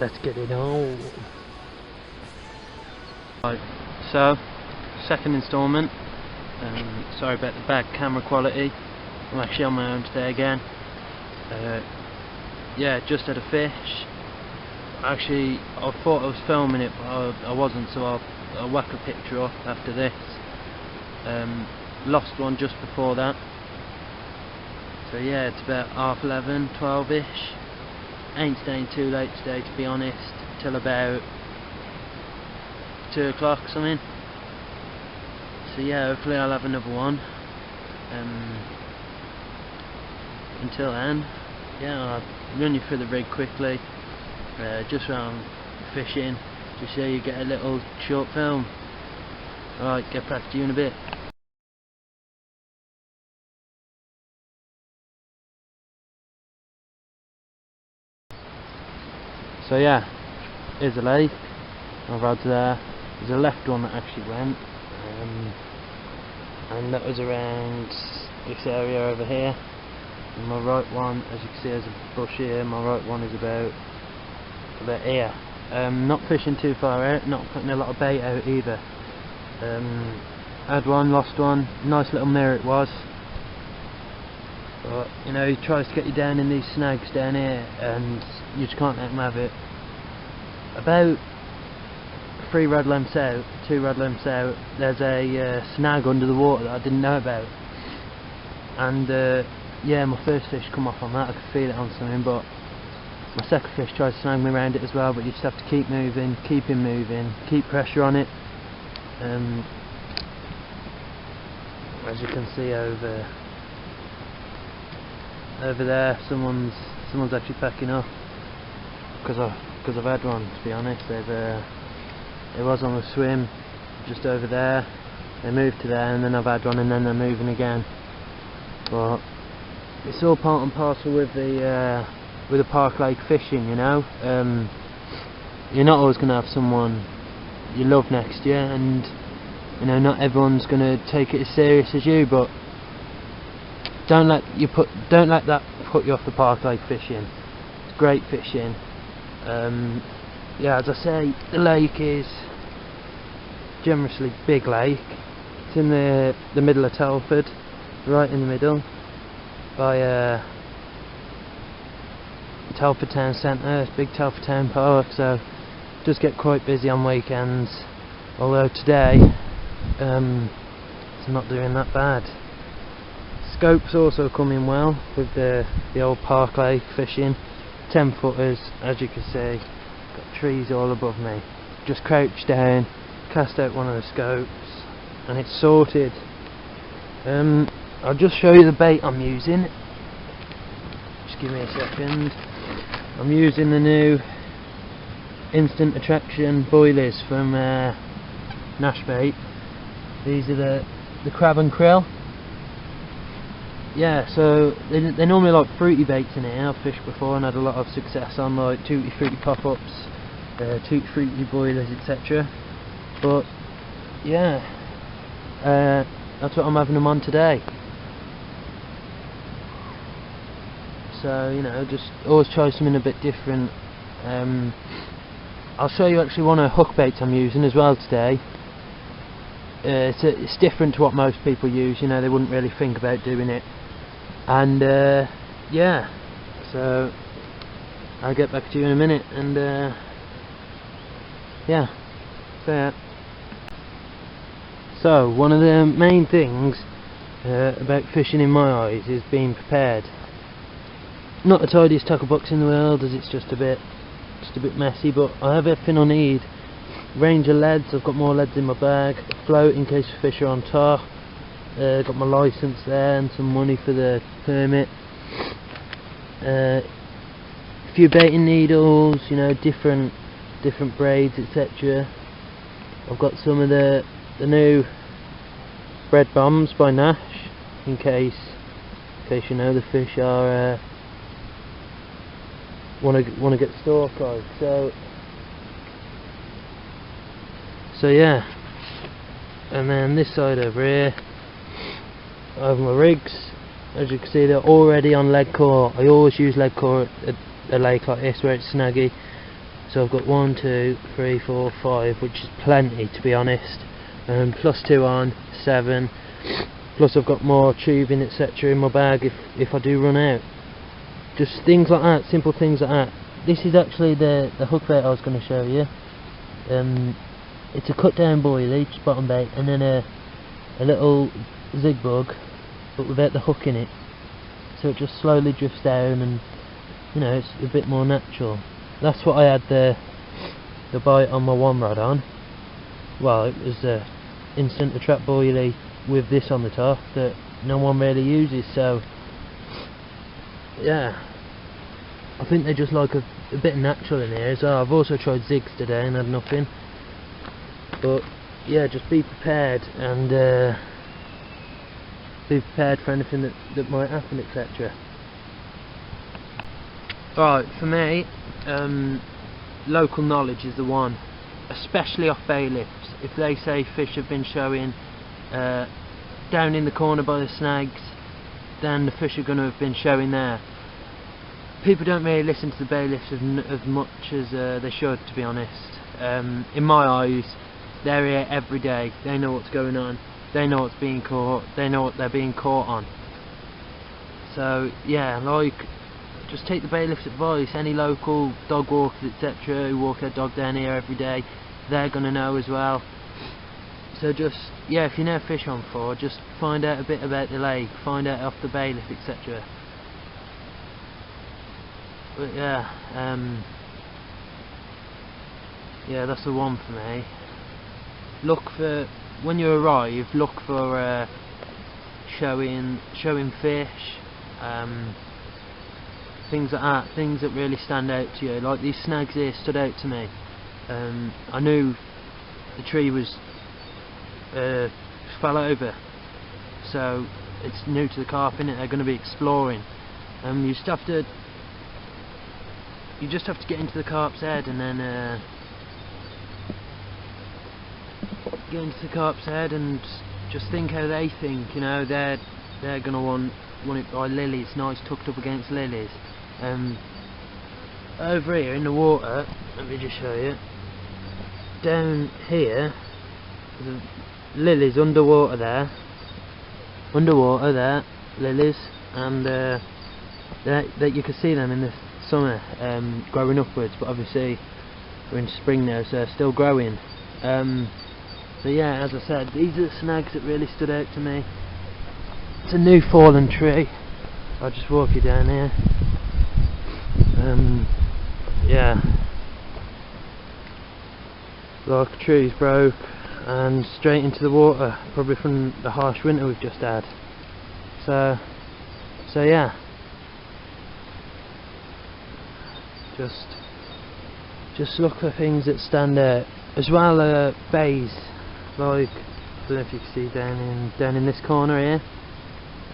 Let's get it on. Right, so second instalment. Sorry about the bad camera quality. I'm actually on my own today again. Yeah, just had a fish. Actually, I thought I was filming it, but I wasn't, so I'll whack a picture up after this. Lost one just before that. So yeah, it's about 11:30, 12ish. Ain't staying too late today, to be honest, till about 2 o'clock something. So yeah, hopefully I'll have another one. Until then, yeah, I'll run you through the rig quickly, just around fishing, just so you get a little short film. Alright, get back to you in a bit. So yeah, here's a lake. My rod's there. There's a left one that actually went, and that was around this area over here. And my right one, as you can see, there's a bush here. My right one is about here. Not fishing too far out, not putting a lot of bait out either. Had one, lost one. Nice little mirror it was. But you know, he tries to get you down in these snags down here, and you just can't let him have it. About 3 rod lengths out, 2 rod lengths out, there's a snag under the water that I didn't know about. And yeah, my first fish come off on that. I could feel it on something, but my second fish tried to snag me around it as well. But you just have to keep moving, keep him moving, keep pressure on it. As you can see over there, someone's actually packing up because I've had one. To be honest, it was on the swim just over there. They moved to there, and then I've had one, and then they're moving again. But it's all part and parcel with the park lake fishing, you know. You're not always going to have someone you love next to you, and you know, not everyone's going to take it as serious as you. But don't let that put you off the park lake fishing. It's great fishing. Yeah, as I say, the lake is generously big lake. It's in the middle of Telford, right in the middle, by Telford Town Centre. It's big Telford Town Park, so it does get quite busy on weekends. Although today, it's not doing that bad. Scope's also coming well with the old park lake fishing. 10-footers, as you can see. Got trees all above me. Just crouch down, cast out one of the scopes, and it's sorted. I'll just show you the bait I'm using. Just give me a second. I'm using the new instant attraction boilies from Nash Bait. These are the crab and krill. Yeah, so they normally like fruity baits in here. I've fished before and had a lot of success on like tutti fruity pop-ups, tutti fruity boilers, etc. But yeah, that's what I'm having them on today. So you know, just always try something a bit different. I'll show you actually one of the hook baits I'm using as well today. It's different to what most people use. You know, they wouldn't really think about doing it. And yeah, so I'll get back to you in a minute, and yeah, so one of the main things about fishing in my eyes is being prepared. Not the tidiest tackle box in the world, as it's just a bit messy, but I have everything I need. Range of leads, I've got more leads in my bag, a float in case the fish are on top. Got my licence there and some money for the permit. A few baiting needles, you know, different braids, etc. I've got some of the new bread bombs by Nash, in case you know the fish are want to get stalk eyed. So yeah, and then this side over here, I have my rigs. As you can see, they're already on lead core. I always use lead core at a lake like this where it's snaggy. So I've got 1, 2, 3, 4, 5, which is plenty to be honest. Plus 2 on, 7. Plus I've got more tubing etc in my bag if I do run out. Just things like that, simple things like that. This is actually the hook bait I was going to show you. It's a cut down boilie, just bottom bait, and then a little zig bug, but without the hook in it. So it just slowly drifts down, and you know, it's a bit more natural. That's what I had the bite on my one rod on. Well, it was a instant trap boilie with this on the top that no one really uses. So yeah, I think they just like a bit natural in here. So I've also tried zigs today and had nothing. But yeah, just be prepared, and be prepared for anything that might happen, etc. Right, for me, local knowledge is the one, especially off bailiffs. If they say fish have been showing down in the corner by the snags, then the fish are going to have been showing there. People don't really listen to the bailiffs as much as they should, to be honest. In my eyes, they're here every day. They know what's going on. They know what's being caught. They know what they're being caught on. So yeah, like, just take the bailiff's advice. Any local dog walkers etc who walk their dog down here every day, they're gonna know as well. So just, yeah, if you never fish on before, just find out a bit about the lake, find out off the bailiff etc. But yeah, yeah, that's the one for me. Look for, when you arrive, look for showing fish, things like that, things that really stand out to you. Like these snags here stood out to me. I knew the tree was fell over, so it's new to the carp, innit? They're going to be exploring. You just have to get into the carp's head, and then get into the carp's head and just think how they think. You know, they're gonna want it by lilies, nice tucked up against lilies. Over here in the water, let me just show you. Down here, the lilies underwater there, lilies, and that you can see them in the summer growing upwards. But obviously we're in spring now, so they're still growing. So yeah, as I said, these are the snags that really stood out to me. It's a new fallen tree. I'll just walk you down here. Yeah, like a tree's broke and straight into the water, probably from the harsh winter we've just had. So yeah, just look for things that stand out as well. Bays, like, I don't know if you can see down in this corner here,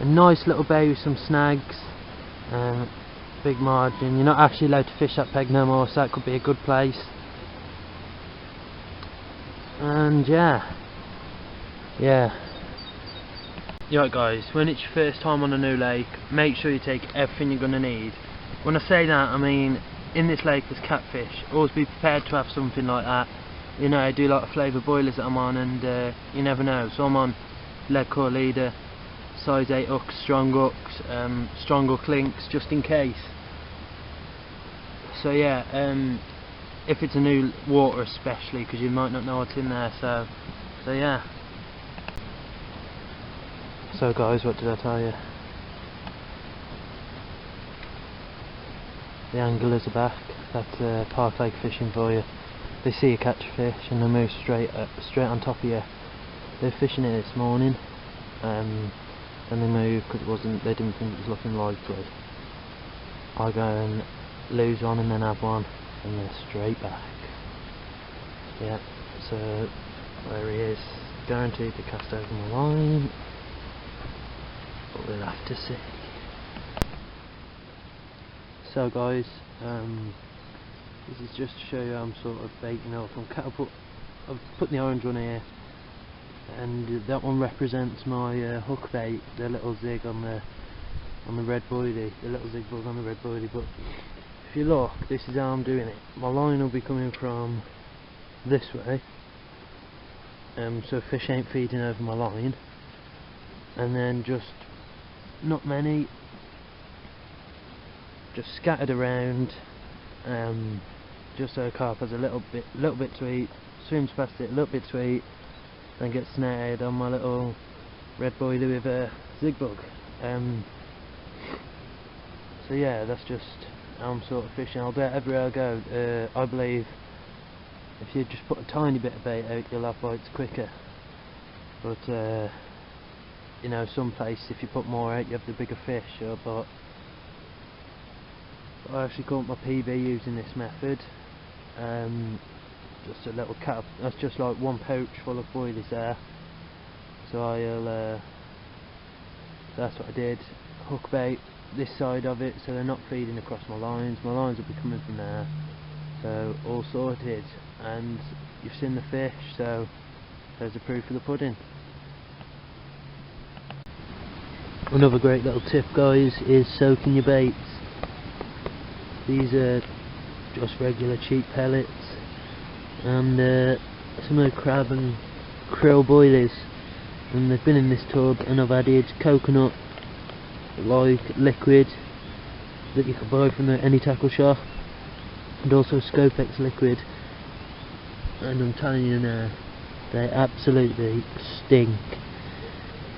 a nice little bay with some snags, big margin. You're not actually allowed to fish that peg no more, so that could be a good place. And yeah, right guys, when it's your first time on a new lake, make sure you take everything you're going to need. When I say that, I mean in this lake there's catfish. Always be prepared to have something like that. You know, I do like the flavour boilers that I'm on, and you never know. So I'm on lead core leader, size 8 hooks, strong hook links, just in case. So yeah, if it's a new water especially, because you might not know what's in there. So yeah. So guys, what did I tell you? The anglers are back. That's Park Lake fishing for you. They see you catch a fish and they move straight on top of you. They're fishing it this morning, and they move because they didn't think it was looking likely. I go and lose one and then have one, and they're straight back. Yeah, so there he is, guaranteed to cast over my line, but we'll have to see. So guys, this is just to show you how I'm sort of baiting off. I've put the orange one here, and that one represents my hook bait, the little zig on the red boilie, the little zig bug on the red boilie. But if you look, this is how I'm doing it. My line will be coming from this way, so fish ain't feeding over my line, and then just not many, just scattered around, just so carp has a little bit to eat, swims past it, a little bit to eat, then gets snared on my little red boilie with a zig bug. So yeah, that's just how I'm sort of fishing. I'll do it everywhere I go. I believe if you just put a tiny bit of bait out, you'll have bites quicker. But you know, some places if you put more out, you have the bigger fish. But I actually caught my PB using this method. Just a little cap. That's just like one pouch full of boilies there. So I'll. That's what I did. Hook bait this side of it, so they're not feeding across my lines. My lines will be coming from there. So all sorted, and you've seen the fish. So there's the proof of the pudding. Another great little tip, guys, is soaking your baits. These are just regular cheap pellets, and some of the crab and krill boilies, and they've been in this tub, and I've added coconut like liquid that you can buy from any tackle shop, and also Scopex liquid, and I'm telling you now, they absolutely stink.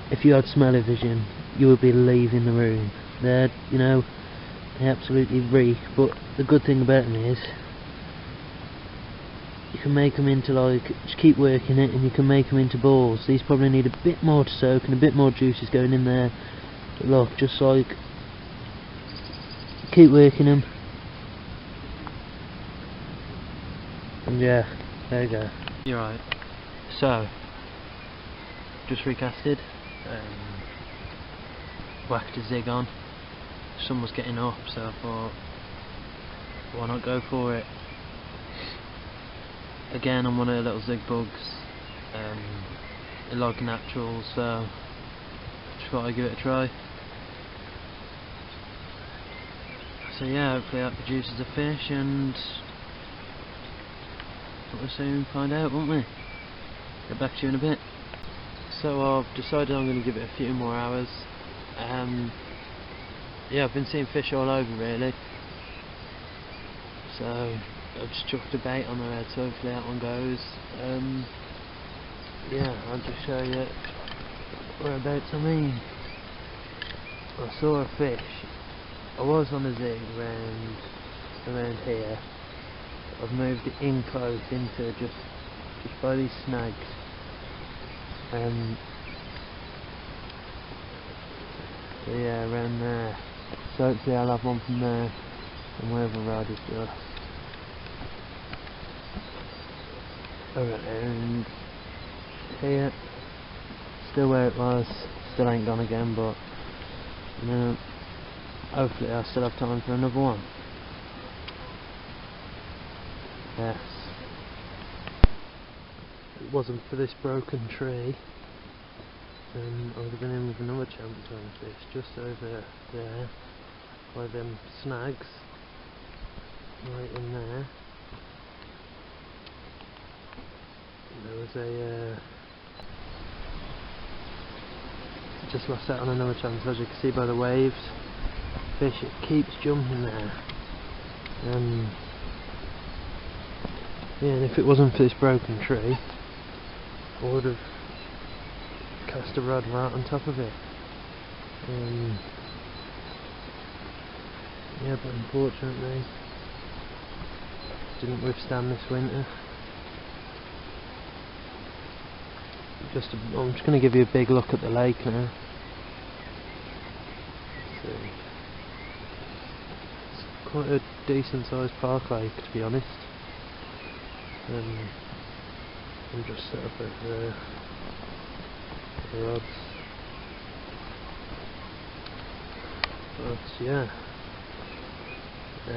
If you had smell-o-vision, you would be leaving the room. They're, you know, they absolutely reek. But the good thing about them is you can make them into, like, just keep working it, and you can make them into balls. These probably need a bit more to soak and a bit more juices going in there. But look, just like, keep working them, and yeah, there you go. You're right. So, just recasted, whacked a zig on. Sun was getting up, so I thought, why not go for it? Again, I'm one of the little zig bugs. I like naturals, so just thought I'd give it a try. So yeah, hopefully that produces a fish, and we'll soon find out, won't we? Get back to you in a bit. So I've decided I'm going to give it a few more hours. Yeah, I've been seeing fish all over really. So I've just chucked a bait on the red, so hopefully that one goes. Yeah, I'll just show you whereabouts I mean. I saw a fish. I was on a zig around here. I've moved it in close into just by these snags. So yeah, around there. So hopefully I'll have one from there, and wherever rod is just around here. Still where it was. Still ain't gone again, but you know, hopefully I'll still have time for another one. Yes. If it wasn't for this broken tree, I would have been in with another chance of having fish just over there by them snags, right in there. And there was a just lost out on another chance, as you can see by the waves. Fish, it keeps jumping there. Yeah, and if it wasn't for this broken tree, I would have cast a rod right on top of it. Yeah, but unfortunately didn't withstand this winter. I'm just going to give you a big look at the lake now. So, it's quite a decent sized park lake, to be honest. I'm just set up over the rods. But yeah, I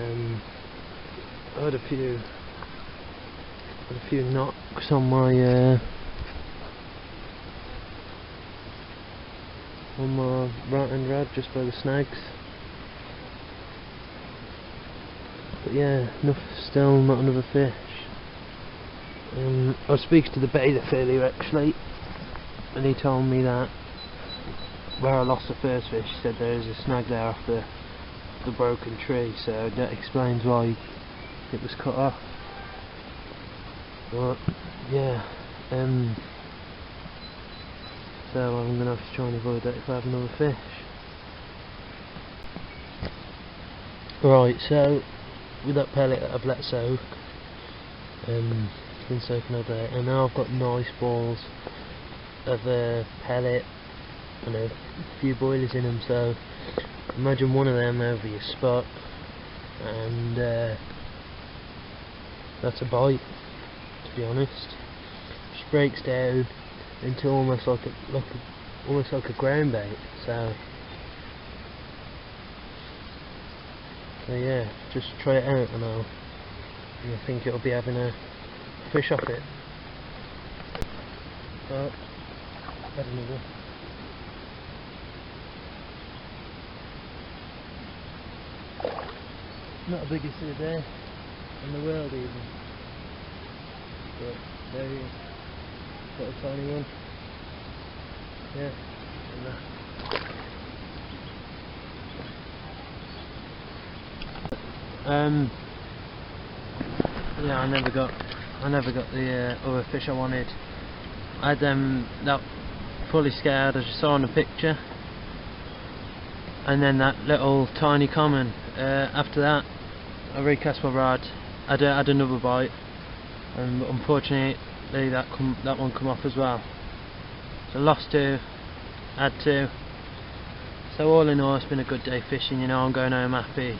had a few knocks on my right hand rod just by the snags. yeah, still not another fish. I was speaking to the bather earlier actually, and he told me that where I lost the first fish, he said there is a snag there off the broken tree, so that explains why it was cut off. But yeah, so I'm going to have to try and avoid that if I have another fish. Right, so with that pellet that I've let soak, it's been soaking all day, and now I've got nice balls of pellet and a few boilers in them, so imagine one of them over your spot, and that's a bite, to be honest. Just breaks down into almost like a ground bait, so yeah, just try it out and I think it'll be having a fish off it. But had another. Not the biggest of the day in the world even, but there he is, little tiny one. Yeah, and that. Yeah, I never got the other fish I wanted. I had that fully scoured as you saw in the picture, and then that little tiny common. After that, I recast my rod. I had another bite, and unfortunately that one come off as well. So lost two, had two. So all in all, it's been a good day fishing. You know, I'm going home happy.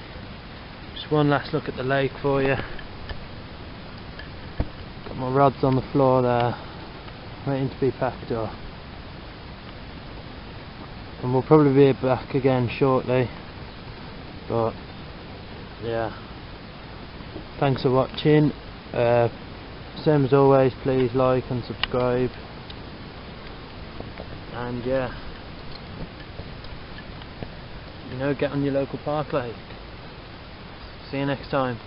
Just one last look at the lake for you. Got my rods on the floor there, waiting to be packed up. And we'll probably be back again shortly. But yeah, thanks for watching. Same as always, please like and subscribe. And yeah, you know, get on your local park lake. See you next time.